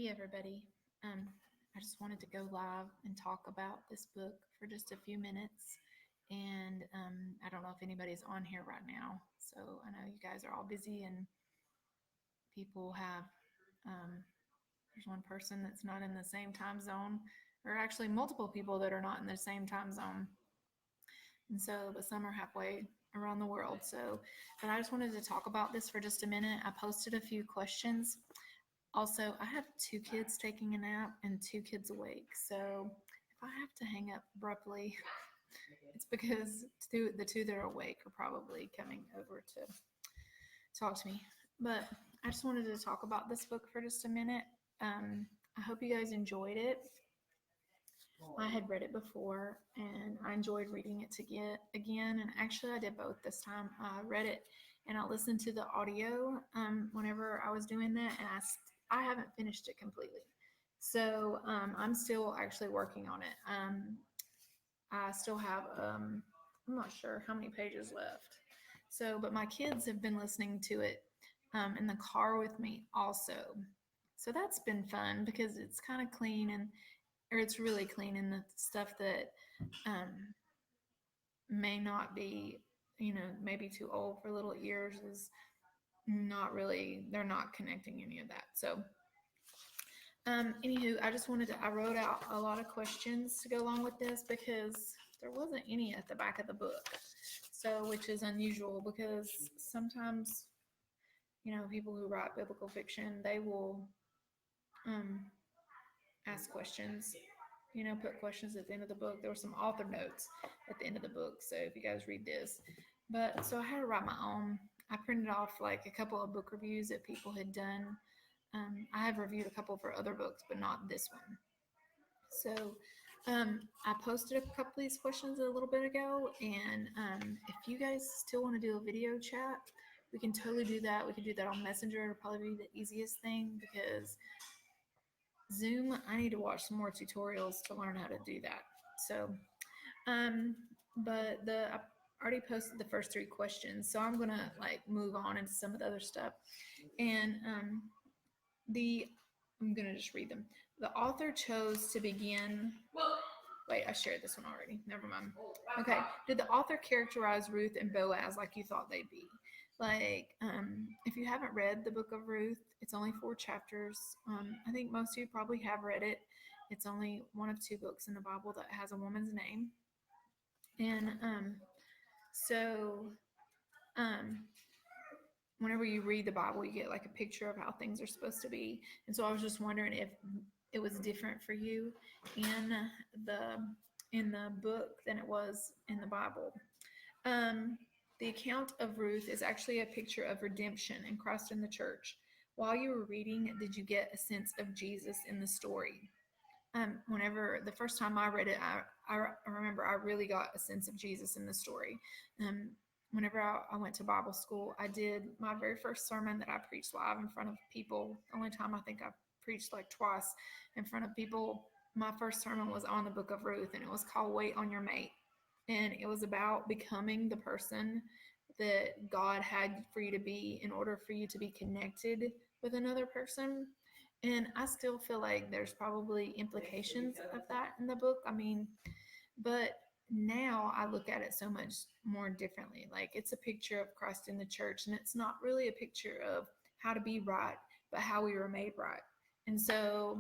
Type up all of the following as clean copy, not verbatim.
Hey everybody. I just wanted to go live and talk about this book for just a few minutes. And I don't know if anybody's on here right now. So I know you guys are all busy and people have, um, there's one person that's not in the same time zone, or actually multiple people that are not in the same time zone. And so, but some are halfway around the world. So, but I just wanted to talk about this for just a minute. I posted a few questions. Also, I have two kids taking a nap and two kids awake. So if I have to hang up abruptly, it's because the two that are awake are probably coming over to talk to me. But I just wanted to talk about this book for just a minute. I hope you guys enjoyed it. I had read it before and I enjoyed reading it again. And actually, I did both this time. I read it and I listened to the audio whenever I was doing that. And I haven't finished it completely. So I'm still actually working on it. I still have, I'm not sure how many pages left. So, but my kids have been listening to it in the car with me also. So that's been fun because it's kind of clean or it's really clean, and the stuff that um, may not be, maybe too old for little ears is not really, they're not connecting any of that. So anywho, I wrote out a lot of questions to go along with this because there wasn't any at the back of the book. So, which is unusual because sometimes, people who write biblical fiction, they will um, ask questions, put questions at the end of the book. There were some author notes at the end of the book. So if you guys read this, so I had to write my own. I printed off like a couple of book reviews that people had done. I have reviewed a couple for other books, but not this one. So I posted a couple of these questions a little bit ago, and if you guys still want to do a video chat, we can totally do that. We can do that on Messenger. It'll probably be the easiest thing because Zoom, I need to watch some more tutorials to learn how to do that. So, but I already posted the first three questions, so I'm gonna like move on into some of the other stuff. And I'm gonna just read them. The author chose to begin. Wait, I shared this one already. Never mind. Okay. Did the author characterize Ruth and Boaz like you thought they'd be? Like, if you haven't read the Book of Ruth, it's only 4 chapters. I think most of you probably have read it. It's only one of 2 books in the Bible that has a woman's name. And so whenever you read the Bible, you get like a picture of how things are supposed to be. And so I was just wondering if it was different for you in the book than it was in the Bible. The account of Ruth is actually a picture of redemption and Christ in the church. While you were reading, did you get a sense of Jesus in the story? Whenever the first time I read it, I remember I really got a sense of Jesus in the story. Whenever I went to Bible school, I did my very first sermon that I preached live in front of people. The only time I think I preached like twice in front of people. My first sermon was on the Book of Ruth, and it was called Wait on Your Mate. And it was about becoming the person that God had for you to be in order for you to be connected with another person. And I still feel like there's probably implications of that in the book. I mean, but now I look at it so much more differently. Like, it's a picture of Christ in the church, and it's not really a picture of how to be right, but how we were made right. And so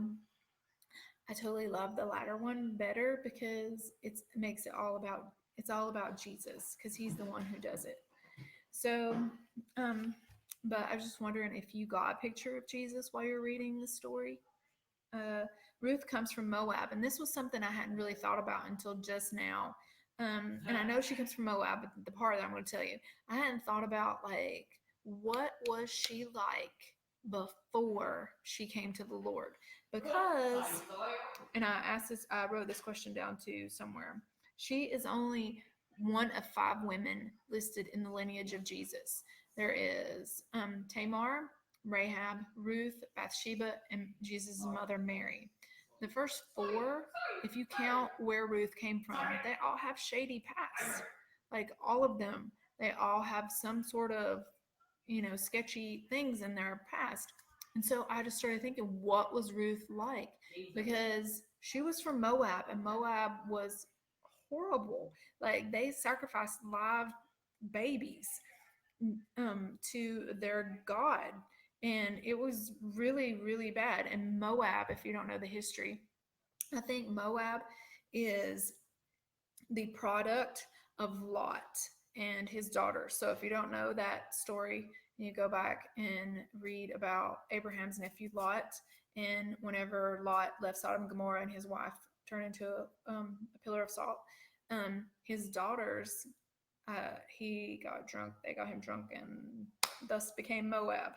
I totally love the latter one better because it makes it all about Jesus, because he's the one who does it. So, but I was just wondering if you got a picture of Jesus while you're reading the story. Ruth comes from Moab, and this was something I hadn't really thought about until just now. And I know she comes from Moab, but the part that I'm going to tell you, I hadn't thought about, like, what was she like before she came to the Lord? Because, and I wrote this question down too somewhere. She is only one of 5 women listed in the lineage of Jesus. There is Tamar, Rahab, Ruth, Bathsheba, and Jesus' mother Mary. The first 4, if you count where Ruth came from, they all have shady past. Like, all of them, they all have some sort of, sketchy things in their past. And so I just started thinking, what was Ruth like? Because she was from Moab, and Moab was horrible. Like they sacrificed live babies to their god, and it was really, really bad. And Moab, if you don't know the history, I think Moab is the product of Lot and his daughter. So if you don't know that story, you go back and read about Abraham's nephew Lot, and whenever Lot left Sodom and Gomorrah and his wife turned into a pillar of salt, his daughters, he got drunk. They got him drunk, and thus became Moab.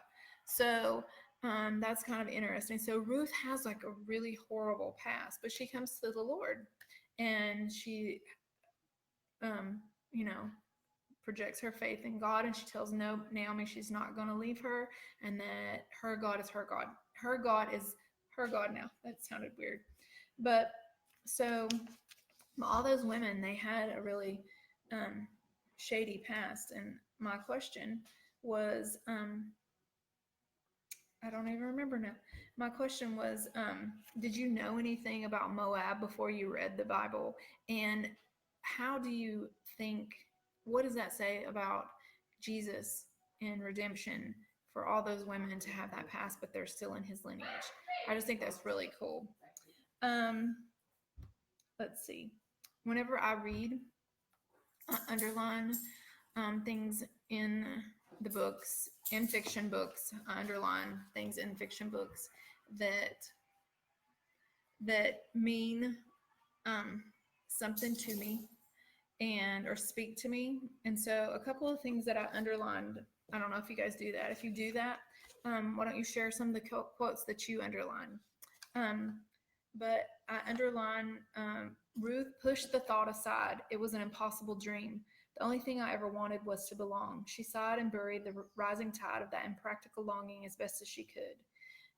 So that's kind of interesting. So Ruth has like a really horrible past, but she comes to the Lord, and she um, you know, projects her faith in God, and she tells Naomi she's not going to leave her, and that her God is her God. Her God is her God now. That sounded weird. But so all those women, they had a really um, shady past. And my question was, I don't even remember now. My question was, did you know anything about Moab before you read the Bible? And how do you think, what does that say about Jesus and redemption for all those women to have that past, but they're still in his lineage? I just think that's really cool. Um, let's see. Whenever I read, I underline things in the books, in fiction books. I underline things in fiction books that mean um, something to me and or speak to me. And so a couple of things that I underlined. I don't know if you guys do that. If you do that, why don't you share some of the quotes that you underline? Um, but I underline Ruth pushed the thought aside. It was an impossible dream. The only thing I ever wanted was to belong. She sighed and buried the rising tide of that impractical longing as best as she could.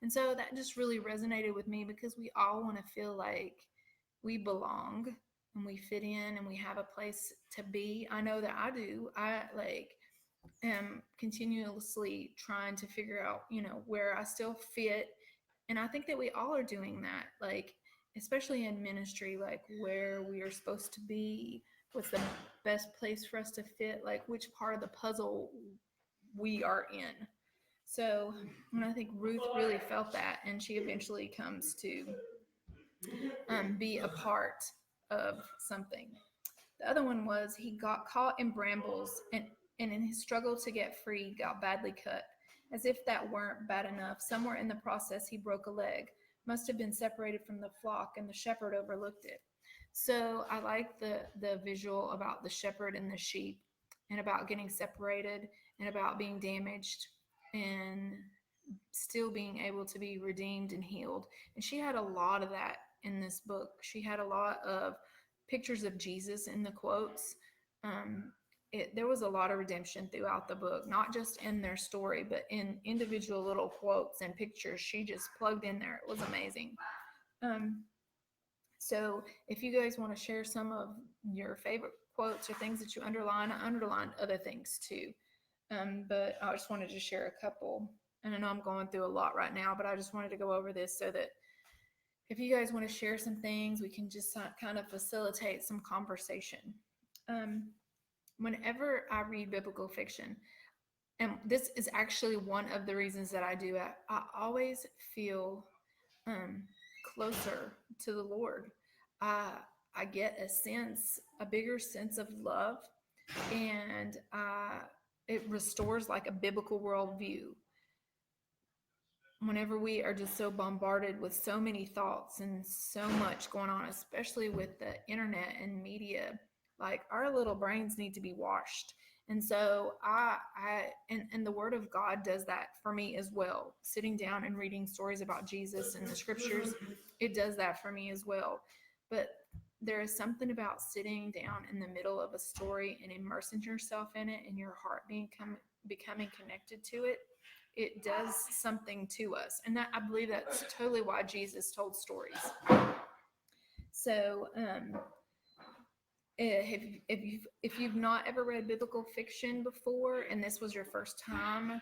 And so that just really resonated with me because we all want to feel like we belong and we fit in and we have a place to be. I know that I do. I like am continuously trying to figure out, where I still fit. And I think that we all are doing that, like, especially in ministry, like where we are supposed to be, what's the best place for us to fit, like which part of the puzzle we are in. So, and I think Ruth really felt that, and she eventually comes to be a part of something. The other one was he got caught in brambles and in his struggle to get free, got badly cut. As if that weren't bad enough, somewhere in the process, he broke a leg. Must have been separated from the flock, and the shepherd overlooked it. So I like the visual about the shepherd and the sheep, and about getting separated, and about being damaged, and still being able to be redeemed and healed. And she had a lot of that in this book. She had a lot of pictures of Jesus in the quotes. There was a lot of redemption throughout the book, not just in their story, but in individual little quotes and pictures she just plugged in there. It was amazing. Um, so if you guys want to share some of your favorite quotes or things that you underline, I underlined other things too. But I just wanted to share a couple. And I know I'm going through a lot right now, but I just wanted to go over this so that if you guys want to share some things, we can just kind of facilitate some conversation. Um, Whenever I read biblical fiction, and this is actually one of the reasons that I do it, I always feel um, closer to the Lord. I get a bigger sense of love, and it restores like a biblical worldview. Whenever we are just so bombarded with so many thoughts and so much going on, especially with the internet and media, like our little brains need to be washed. And so and the word of God does that for me as well. Sitting down and reading stories about Jesus and the scriptures, it does that for me as well. But there is something about sitting down in the middle of a story and immersing yourself in it, and your heart becoming connected to it. It does something to us, and that I believe that's totally why Jesus told stories. So if you've not ever read biblical fiction before and this was your first time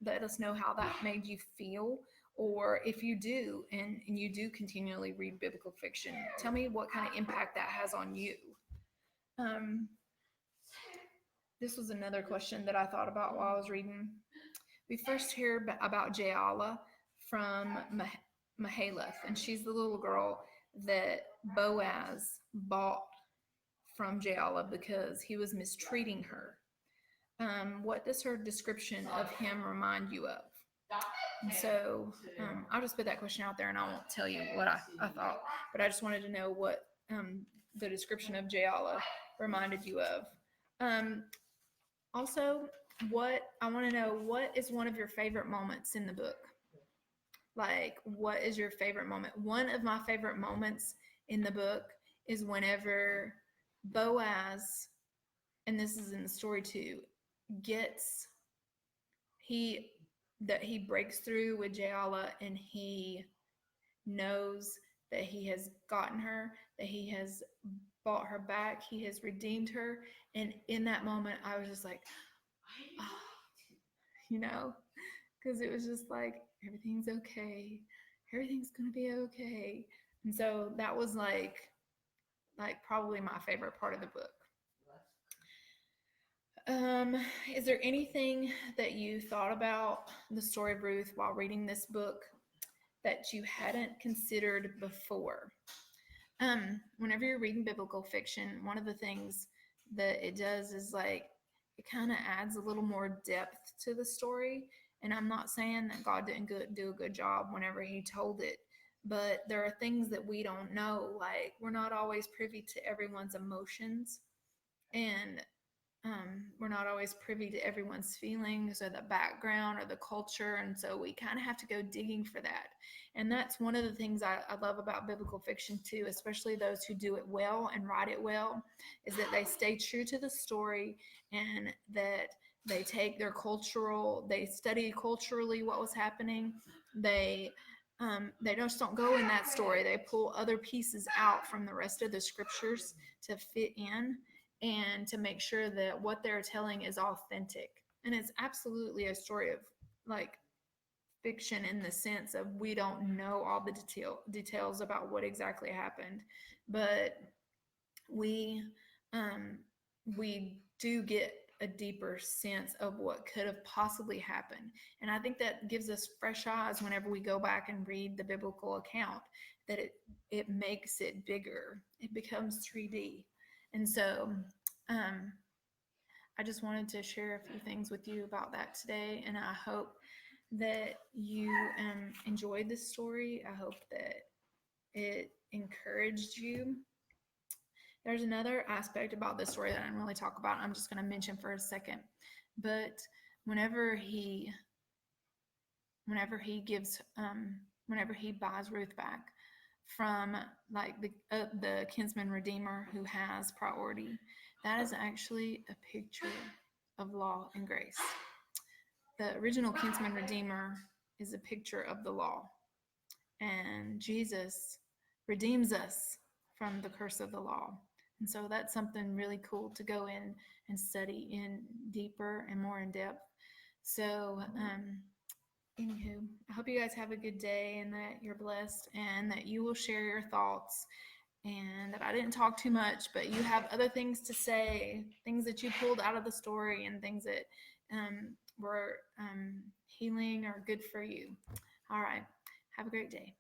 let us know how that made you feel. Or if you do, and you do continually read biblical fiction, tell me what kind of impact that has on you. Um, this was another question that I thought about while I was reading. We first hear about Jaala from Mahalath, and she's the little girl that Boaz bought from Jaala because he was mistreating her. What does her description of him remind you of? And so I'll just put that question out there and I won't tell you what I thought, but I just wanted to know what the description of Jaala reminded you of. Um, Also, what I want to know, what is one of your favorite moments in the book? Like, what is your favorite moment? One of my favorite moments in the book is whenever Boaz, and this is in the story too, gets he that he breaks through with Jaala and he knows that he has gotten her, that he has bought her back, he has redeemed her. And in that moment, I was just like, oh, you know, because it was just like, everything's okay. Everything's going to be okay. And so that was like probably my favorite part of the book. Is there anything that you thought about the story of Ruth while reading this book that you hadn't considered before? Whenever you're reading biblical fiction, one of the things that it does is like it kind of adds a little more depth to the story. And I'm not saying that God didn't do a good job whenever he told it, but there are things that we don't know. Like we're not always privy to everyone's emotions, and we're not always privy to everyone's feelings or the background or the culture. And so we kind of have to go digging for that. And that's one of the things I love about biblical fiction too, especially those who do it well and write it well, is that they stay true to the story and that they take they study culturally what was happening. They just don't go in that story. They pull other pieces out from the rest of the scriptures to fit in and to make sure that what they're telling is authentic. And it's absolutely a story of like fiction in the sense of we don't know all the details about what exactly happened, but we um, we do get a deeper sense of what could have possibly happened. And I think that gives us fresh eyes whenever we go back and read the biblical account, that it makes it bigger. It becomes 3D. And so um, I just wanted to share a few things with you about that today. And I hope that you enjoyed this story. I hope that it encouraged you. There's another aspect about this story that I didn't really talk about. I'm just going to mention for a second. But whenever he gives whenever he buys Ruth back from like the kinsman redeemer who has priority, that is actually a picture of law and grace. The original kinsman redeemer is a picture of the law, and Jesus redeems us from the curse of the law. And so that's something really cool to go in and study in deeper and more in depth. So anywho, I hope you guys have a good day and that you're blessed and that you will share your thoughts and that I didn't talk too much, but you have other things to say, things that you pulled out of the story and things that were healing or good for you. All right. Have a great day.